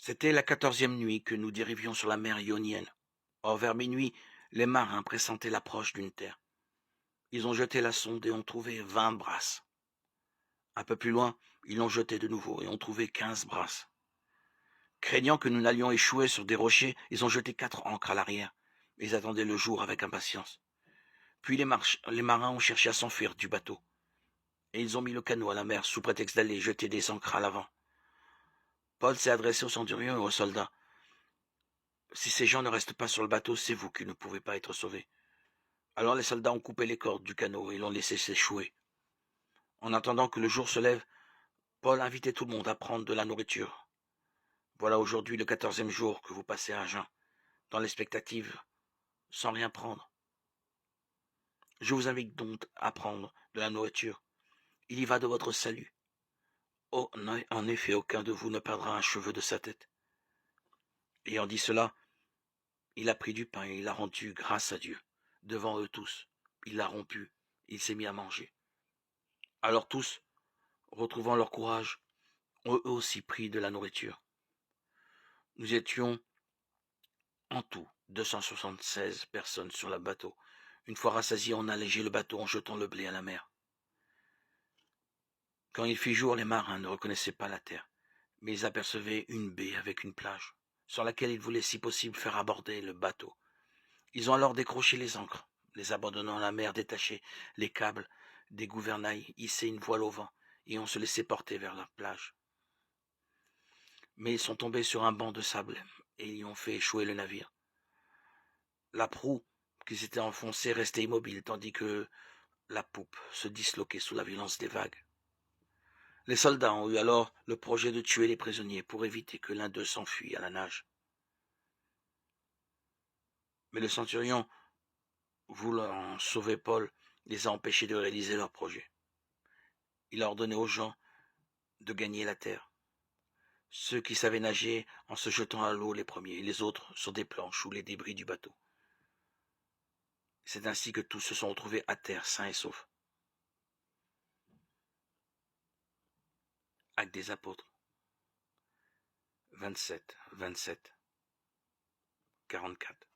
C'était la 14e nuit que nous dérivions sur la mer Ionienne. Or, vers minuit, les marins pressentaient l'approche d'une terre. Ils ont jeté la sonde et ont trouvé 20 brasses. Un peu plus loin, ils l'ont jeté de nouveau et ont trouvé 15 brasses. Craignant que nous n'allions échouer sur des rochers, ils ont jeté 4 ancres à l'arrière. Ils attendaient le jour avec impatience. Puis les marins ont cherché à s'enfuir du bateau. Et ils ont mis le canot à la mer sous prétexte d'aller jeter des ancres à l'avant. Paul s'est adressé au centurion et aux soldats. Si ces gens ne restent pas sur le bateau, c'est vous qui ne pouvez pas être sauvés. Alors les soldats ont coupé les cordes du canot et l'ont laissé s'échouer. En attendant que le jour se lève, Paul invitait tout le monde à prendre de la nourriture. Voilà aujourd'hui le 14e jour que vous passez à jeun, dans l'expectative, sans rien prendre. Je vous invite donc à prendre de la nourriture. Il y va de votre salut. Oh, en effet, aucun de vous ne perdra un cheveu de sa tête. Ayant dit cela, il a pris du pain et il a rendu grâce à Dieu, devant eux tous. Il l'a rompu, il s'est mis à manger. Alors tous, retrouvant leur courage, ont eux aussi pris de la nourriture. Nous étions en tout 276 personnes sur le bateau. Une fois rassasiés, on a allégé le bateau en jetant le blé à la mer. Quand il fit jour, les marins ne reconnaissaient pas la terre, mais ils apercevaient une baie avec une plage, sur laquelle ils voulaient si possible faire aborder le bateau. Ils ont alors décroché les ancres, les abandonnant à la mer, détaché les câbles des gouvernails, hissé une voile au vent, et ont se laissé porter vers la plage. Mais ils sont tombés sur un banc de sable, et y ont fait échouer le navire. La proue qui s'était enfoncée restait immobile, tandis que la poupe se disloquait sous la violence des vagues. Les soldats ont eu alors le projet de tuer les prisonniers pour éviter que l'un d'eux s'enfuit à la nage. Mais le centurion, voulant sauver Paul, les a empêchés de réaliser leur projet. Il a ordonné aux gens de gagner la terre. Ceux qui savaient nager en se jetant à l'eau les premiers, et les autres sur des planches ou les débris du bateau. C'est ainsi que tous se sont retrouvés à terre, sains et saufs. Actes des apôtres, 27, 44.